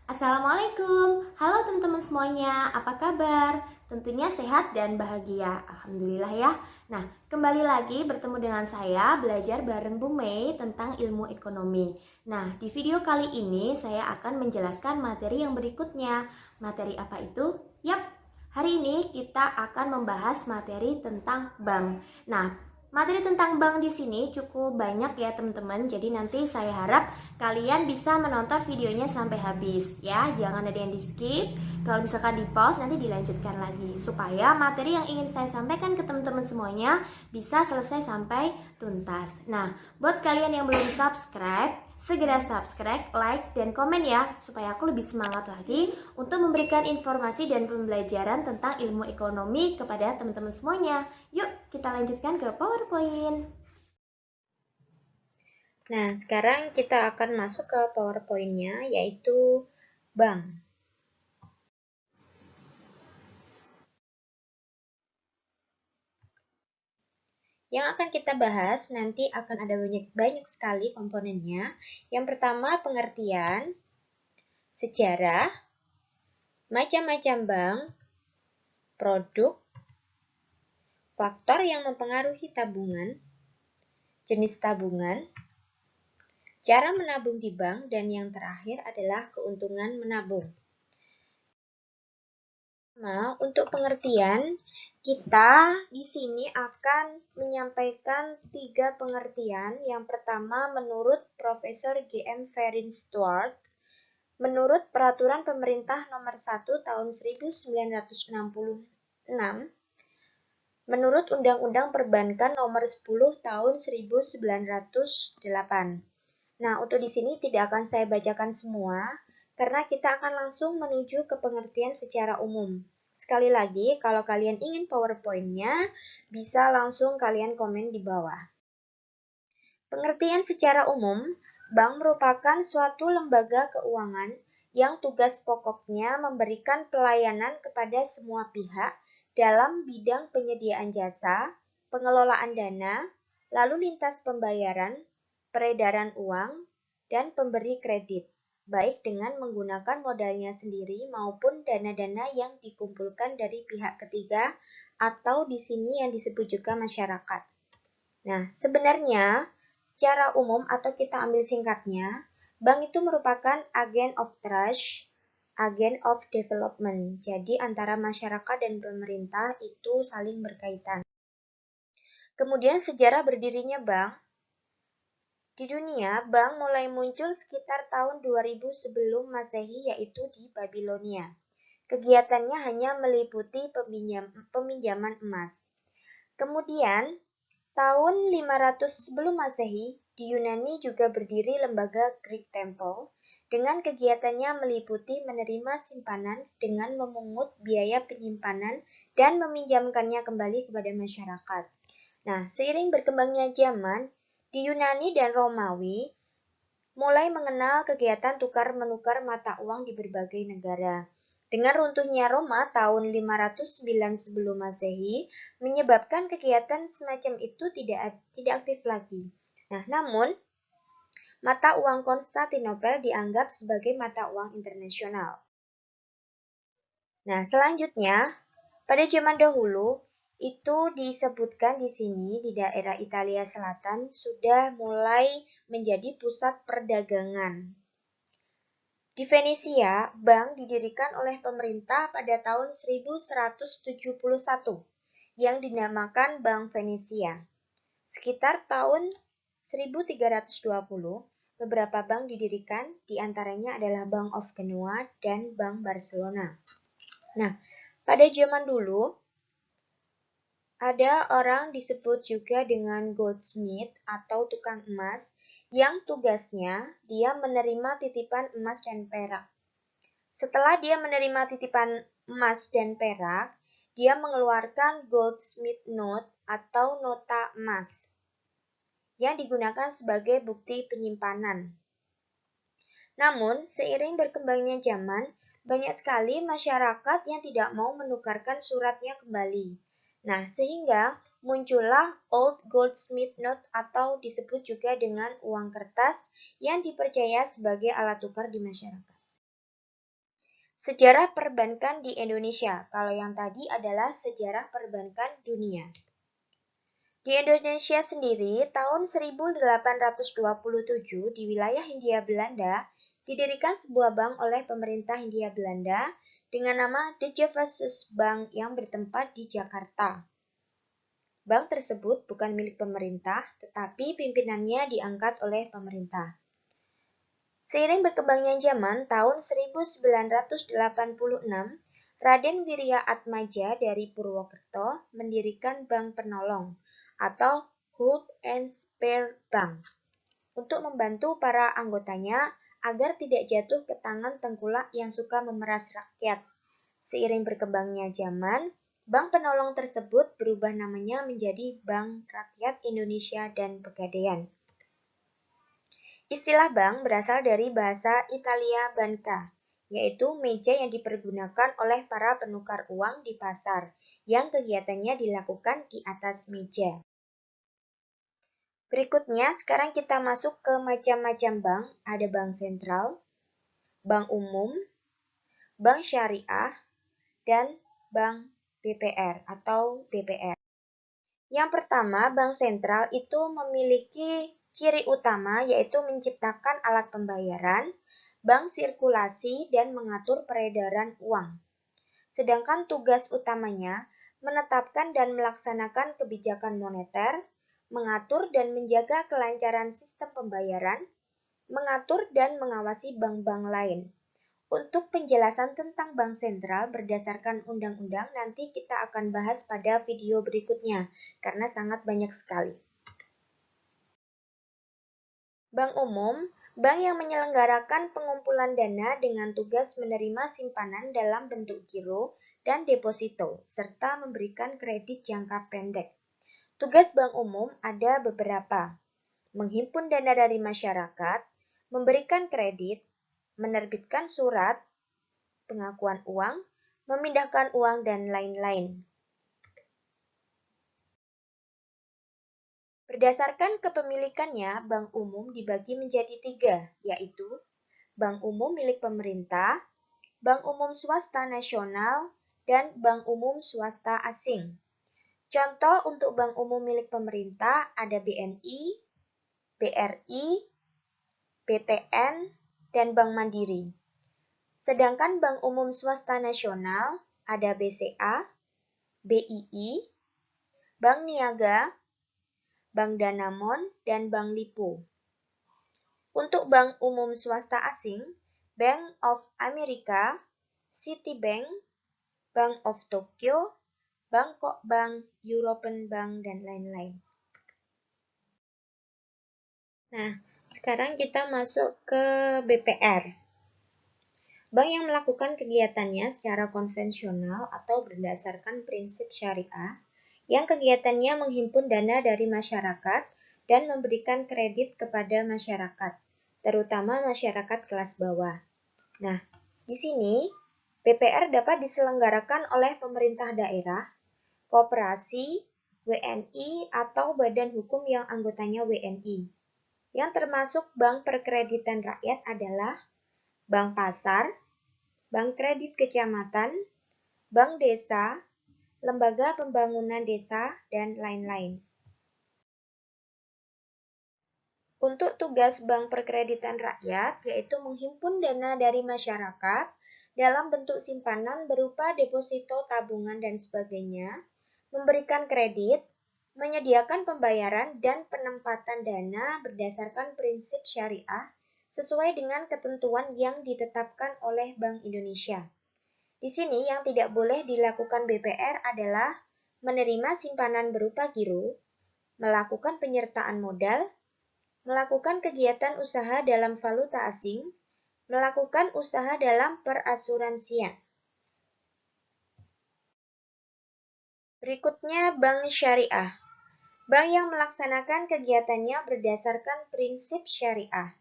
Assalamualaikum, halo teman-teman semuanya, apa kabar? Tentunya sehat dan bahagia, alhamdulillah ya. Nah, kembali lagi bertemu dengan saya belajar bareng Bu Mei tentang ilmu ekonomi. Nah, di video kali ini saya akan menjelaskan materi yang berikutnya. Materi apa itu? Yap, hari ini kita akan membahas materi tentang bank. Nah, materi tentang bank di sini cukup banyak ya teman-teman. Jadi nanti saya harap kalian bisa menonton videonya sampai habis ya. Jangan ada yang di-skip. Kalau misalkan di-pause nanti dilanjutkan lagi supaya materi yang ingin saya sampaikan ke teman-teman semuanya bisa selesai sampai tuntas. Nah, buat kalian yang belum subscribe, segera subscribe, like, dan komen ya supaya aku lebih semangat lagi untuk memberikan informasi dan pembelajaran tentang ilmu ekonomi kepada teman-teman semuanya. Yuk, kita lanjutkan ke PowerPoint. Nah, sekarang kita akan masuk ke PowerPoint-nya, yaitu bank. Yang akan kita bahas nanti akan ada banyak sekali komponennya. Yang pertama, pengertian, sejarah, macam-macam bank, produk, faktor yang mempengaruhi tabungan, jenis tabungan, cara menabung di bank, dan yang terakhir adalah keuntungan menabung. Nah, untuk pengertian, kita di sini akan menyampaikan 3 pengertian. Yang pertama, menurut Profesor G.M. Ferin Stuart, menurut Peraturan Pemerintah Nomor 1 Tahun 1966, menurut Undang-Undang Perbankan Nomor 10 Tahun 1908. Nah, untuk di sini tidak akan saya bacakan semua, karena kita akan langsung menuju ke pengertian secara umum. Sekali lagi, kalau kalian ingin PowerPoint-nya, bisa langsung kalian komen di bawah. Pengertian secara umum, bank merupakan suatu lembaga keuangan yang tugas pokoknya memberikan pelayanan kepada semua pihak dalam bidang penyediaan jasa, pengelolaan dana, lalu lintas pembayaran, peredaran uang, dan pemberi kredit, baik dengan menggunakan modalnya sendiri maupun dana-dana yang dikumpulkan dari pihak ketiga atau di sini yang disebut juga masyarakat. Nah, sebenarnya secara umum atau kita ambil singkatnya, bank itu merupakan agen of trust, agen of development. Jadi antara masyarakat dan pemerintah itu saling berkaitan. Kemudian sejarah berdirinya bank. Di dunia, bank mulai muncul sekitar tahun 2000 sebelum Masehi, yaitu di Babilonia. Kegiatannya hanya meliputi peminjaman emas. Kemudian, tahun 500 sebelum Masehi, di Yunani juga berdiri lembaga Greek Temple dengan kegiatannya meliputi menerima simpanan dengan memungut biaya penyimpanan dan meminjamkannya kembali kepada masyarakat. Nah, seiring berkembangnya zaman, di Yunani dan Romawi mulai mengenal kegiatan tukar-menukar mata uang di berbagai negara. Dengan runtuhnya Roma tahun 509 sebelum Masehi, menyebabkan kegiatan semacam itu tidak aktif lagi. Nah, namun mata uang Konstantinopel dianggap sebagai mata uang internasional. Nah, selanjutnya pada zaman dahulu itu disebutkan di sini di daerah Italia Selatan sudah mulai menjadi pusat perdagangan. Di Venesia, bank didirikan oleh pemerintah pada tahun 1171 yang dinamakan Bank Venesia. Sekitar tahun 1320, beberapa bank didirikan, di antaranya adalah Bank of Genoa dan Bank Barcelona. Nah, pada zaman dulu, ada orang disebut juga dengan goldsmith atau tukang emas yang tugasnya dia menerima titipan emas dan perak. Setelah dia menerima titipan emas dan perak, dia mengeluarkan goldsmith note atau nota emas yang digunakan sebagai bukti penyimpanan. Namun, seiring berkembangnya zaman, banyak sekali masyarakat yang tidak mau menukarkan suratnya kembali. Nah, sehingga muncullah Old Goldsmith Note atau disebut juga dengan uang kertas yang dipercaya sebagai alat tukar di masyarakat. Sejarah perbankan di Indonesia. Kalau yang tadi adalah sejarah perbankan dunia. Di Indonesia sendiri, tahun 1827 di wilayah Hindia Belanda, didirikan sebuah bank oleh pemerintah Hindia Belanda dengan nama De Javassus Bank yang bertempat di Jakarta. Bank tersebut bukan milik pemerintah, tetapi pimpinannya diangkat oleh pemerintah. Seiring berkembangnya zaman, tahun 1986, Raden Wirya Atmaja dari Purwokerto mendirikan Bank Penolong atau Hold and Spare Bank untuk membantu para anggotanya agar tidak jatuh ke tangan tengkulak yang suka memeras rakyat. Seiring berkembangnya zaman, Bank Penolong tersebut berubah namanya menjadi Bank Rakyat Indonesia dan Pegadaian. Istilah bank berasal dari bahasa Italia banca, yaitu meja yang dipergunakan oleh para penukar uang di pasar, yang kegiatannya dilakukan di atas meja. Berikutnya, sekarang kita masuk ke macam-macam bank. Ada bank sentral, bank umum, bank syariah, dan bank BPR atau BPR. Yang pertama, bank sentral itu memiliki ciri utama yaitu menciptakan alat pembayaran, bank sirkulasi, dan mengatur peredaran uang. Sedangkan tugas utamanya menetapkan dan melaksanakan kebijakan moneter, mengatur dan menjaga kelancaran sistem pembayaran, mengatur dan mengawasi bank-bank lain. Untuk penjelasan tentang bank sentral berdasarkan undang-undang nanti kita akan bahas pada video berikutnya, karena sangat banyak sekali. Bank umum, bank yang menyelenggarakan pengumpulan dana dengan tugas menerima simpanan dalam bentuk giro dan deposito, serta memberikan kredit jangka pendek. Tugas bank umum ada beberapa: menghimpun dana dari masyarakat, memberikan kredit, menerbitkan surat pengakuan uang, memindahkan uang, dan lain-lain. Berdasarkan kepemilikannya, bank umum dibagi menjadi 3, yaitu bank umum milik pemerintah, bank umum swasta nasional, dan bank umum swasta asing. Contoh untuk bank umum milik pemerintah ada BNI, BRI, BTN, dan Bank Mandiri. Sedangkan bank umum swasta nasional ada BCA, BII, Bank Niaga, Bank Danamon, dan Bank Lipo. Untuk bank umum swasta asing, Bank of America, Citibank, Bank of Tokyo, Bangkok Bank, European Bank, dan lain-lain. Nah, sekarang kita masuk ke BPR. Bank yang melakukan kegiatannya secara konvensional atau berdasarkan prinsip syariah, yang kegiatannya menghimpun dana dari masyarakat dan memberikan kredit kepada masyarakat, terutama masyarakat kelas bawah. Nah, di sini BPR dapat diselenggarakan oleh pemerintah daerah, koperasi, WNI, atau badan hukum yang anggotanya WNI. Yang termasuk bank perkreditan rakyat adalah Bank Pasar, Bank Kredit Kecamatan, Bank Desa, Lembaga Pembangunan Desa, dan lain-lain. Untuk tugas Bank Perkreditan Rakyat, yaitu menghimpun dana dari masyarakat dalam bentuk simpanan berupa deposito, tabungan, dan sebagainya, memberikan kredit, menyediakan pembayaran dan penempatan dana berdasarkan prinsip syariah sesuai dengan ketentuan yang ditetapkan oleh Bank Indonesia. Di sini yang tidak boleh dilakukan BPR adalah menerima simpanan berupa giro, melakukan penyertaan modal, melakukan kegiatan usaha dalam valuta asing, melakukan usaha dalam perasuransian. Berikutnya bank syariah. Bank yang melaksanakan kegiatannya berdasarkan prinsip syariah.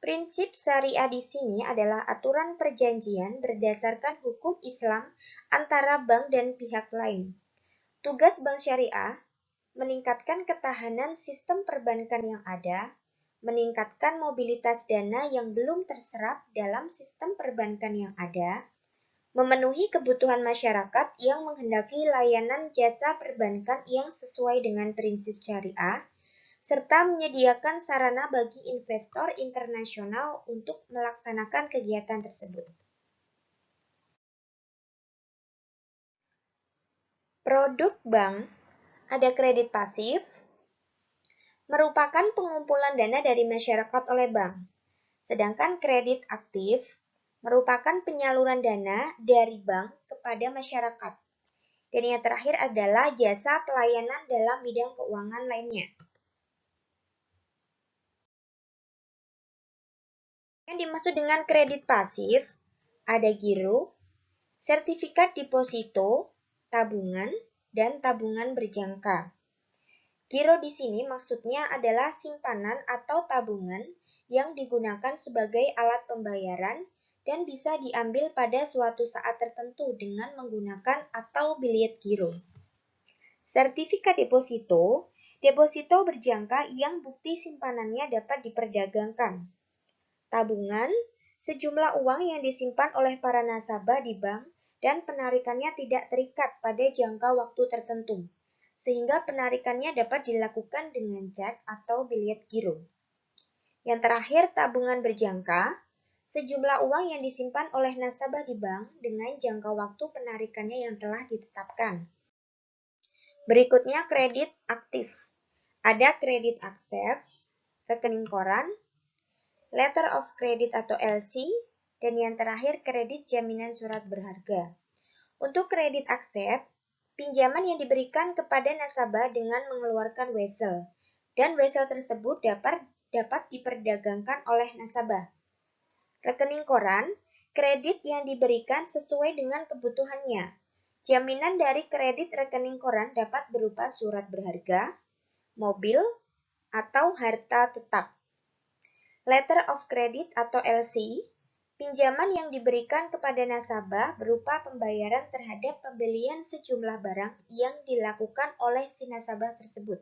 Prinsip syariah di sini adalah aturan perjanjian berdasarkan hukum Islam antara bank dan pihak lain. Tugas bank syariah meningkatkan ketahanan sistem perbankan yang ada, meningkatkan mobilitas dana yang belum terserap dalam sistem perbankan yang ada, memenuhi kebutuhan masyarakat yang menghendaki layanan jasa perbankan yang sesuai dengan prinsip syariah, serta menyediakan sarana bagi investor internasional untuk melaksanakan kegiatan tersebut. Produk bank ada kredit pasif, merupakan pengumpulan dana dari masyarakat oleh bank. Sedangkan kredit aktif merupakan penyaluran dana dari bank kepada masyarakat. Dan yang terakhir adalah jasa pelayanan dalam bidang keuangan lainnya. Yang dimaksud dengan kredit pasif, ada giro, sertifikat deposito, tabungan, dan tabungan berjangka. Giro di sini maksudnya adalah simpanan atau tabungan yang digunakan sebagai alat pembayaran dan bisa diambil pada suatu saat tertentu dengan menggunakan atau biliet giro. Sertifikat deposito, deposito berjangka yang bukti simpanannya dapat diperdagangkan. Tabungan, sejumlah uang yang disimpan oleh para nasabah di bank dan penarikannya tidak terikat pada jangka waktu tertentu, sehingga penarikannya dapat dilakukan dengan cek atau biliet giro. Yang terakhir, tabungan berjangka, sejumlah uang yang disimpan oleh nasabah di bank dengan jangka waktu penarikannya yang telah ditetapkan. Berikutnya kredit aktif. Ada kredit accept, rekening koran, letter of credit atau LC, dan yang terakhir kredit jaminan surat berharga. Untuk kredit accept, pinjaman yang diberikan kepada nasabah dengan mengeluarkan wesel, dan wesel tersebut dapat diperdagangkan oleh nasabah. Rekening koran, kredit yang diberikan sesuai dengan kebutuhannya. Jaminan dari kredit rekening koran dapat berupa surat berharga, mobil, atau harta tetap. Letter of credit atau LC, pinjaman yang diberikan kepada nasabah berupa pembayaran terhadap pembelian sejumlah barang yang dilakukan oleh si nasabah tersebut.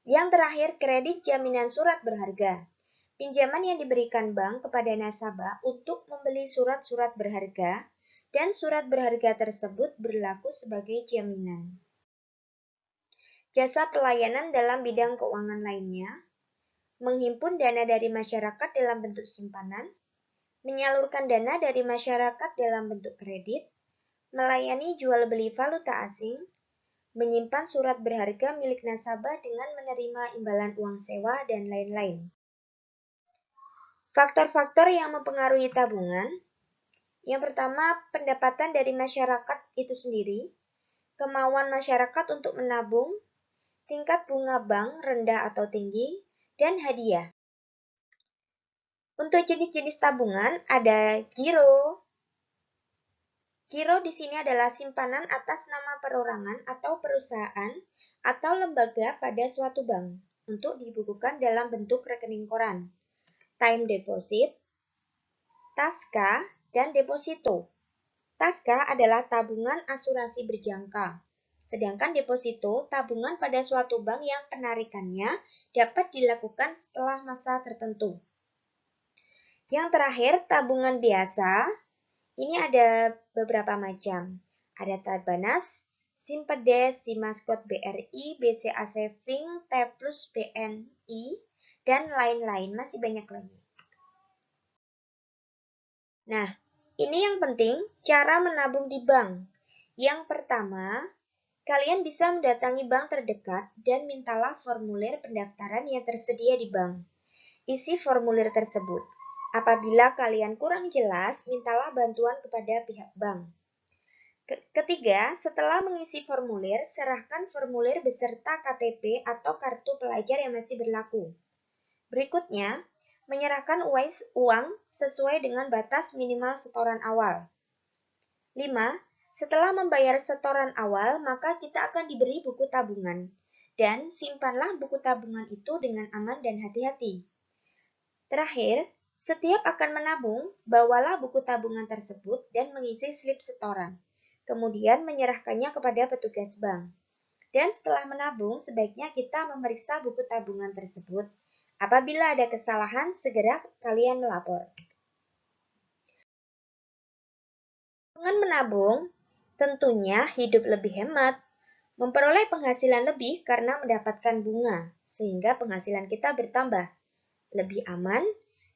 Yang terakhir, kredit jaminan surat berharga. Pinjaman yang diberikan bank kepada nasabah untuk membeli surat-surat berharga dan surat berharga tersebut berlaku sebagai jaminan. Jasa pelayanan dalam bidang keuangan lainnya, menghimpun dana dari masyarakat dalam bentuk simpanan, menyalurkan dana dari masyarakat dalam bentuk kredit, melayani jual beli valuta asing, menyimpan surat berharga milik nasabah dengan menerima imbalan uang sewa, dan lain-lain. Faktor-faktor yang mempengaruhi tabungan, yang pertama pendapatan dari masyarakat itu sendiri, kemauan masyarakat untuk menabung, tingkat bunga bank rendah atau tinggi, dan hadiah. Untuk jenis-jenis tabungan ada giro. Giro di sini adalah simpanan atas nama perorangan atau perusahaan atau lembaga pada suatu bank untuk dibukukan dalam bentuk rekening koran. Time deposit, taska, dan deposito. Taska adalah tabungan asuransi berjangka. Sedangkan deposito tabungan pada suatu bank yang penarikannya dapat dilakukan setelah masa tertentu. Yang terakhir, tabungan biasa. Ini ada beberapa macam. Ada Tabanas, Simpedes, Simaskot BRI, BCA Saving, T Plus BNI, dan lain-lain. Masih banyak lagi. Nah, ini yang penting, cara menabung di bank. Yang pertama, kalian bisa mendatangi bank terdekat dan mintalah formulir pendaftaran yang tersedia di bank. Isi formulir tersebut. Apabila kalian kurang jelas, mintalah bantuan kepada pihak bank. Ketiga, setelah mengisi formulir, serahkan formulir beserta KTP atau kartu pelajar yang masih berlaku. Berikutnya, menyerahkan uang sesuai dengan batas minimal setoran awal. 5. Setelah membayar setoran awal, maka kita akan diberi buku tabungan. Dan simpanlah buku tabungan itu dengan aman dan hati-hati. Terakhir, setiap akan menabung, bawalah buku tabungan tersebut dan mengisi slip setoran. Kemudian menyerahkannya kepada petugas bank. Dan setelah menabung, sebaiknya kita memeriksa buku tabungan tersebut. Apabila ada kesalahan, segera kalian melapor. Dengan menabung, tentunya hidup lebih hemat, memperoleh penghasilan lebih karena mendapatkan bunga, sehingga penghasilan kita bertambah. Lebih aman,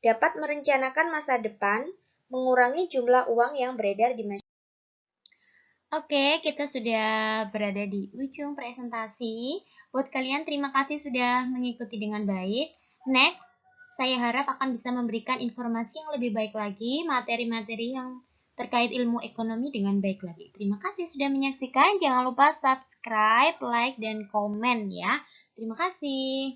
dapat merencanakan masa depan, mengurangi jumlah uang yang beredar di masyarakat. Oke, kita sudah berada di ujung presentasi. Buat kalian, terima kasih sudah mengikuti dengan baik. Next, saya harap akan bisa memberikan informasi yang lebih baik lagi, materi-materi yang terkait ilmu ekonomi dengan baik lagi. Terima kasih sudah menyaksikan. Jangan lupa subscribe, like, dan komen ya. Terima kasih.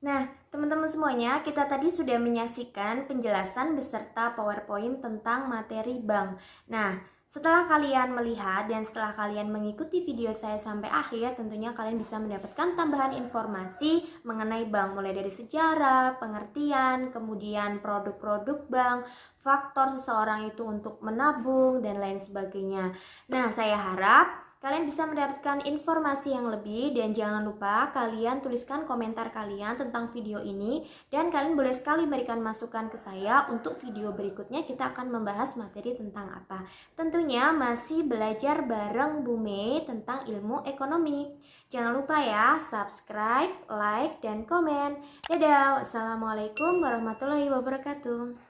Nah, teman-teman semuanya, kita tadi sudah menyaksikan penjelasan beserta PowerPoint tentang materi bank. Nah, setelah kalian melihat dan setelah kalian mengikuti video saya sampai akhir, tentunya kalian bisa mendapatkan tambahan informasi mengenai bank, mulai dari sejarah, pengertian, kemudian produk-produk bank, faktor seseorang itu untuk menabung, dan lain sebagainya. Nah, saya harap kalian bisa mendapatkan informasi yang lebih, dan jangan lupa kalian tuliskan komentar kalian tentang video ini, dan kalian boleh sekali berikan masukan ke saya untuk video berikutnya kita akan membahas materi tentang apa. Tentunya masih belajar bareng Bu Mei tentang ilmu ekonomi. Jangan lupa ya, subscribe, like, dan komen. Dadah, wassalamualaikum warahmatullahi wabarakatuh.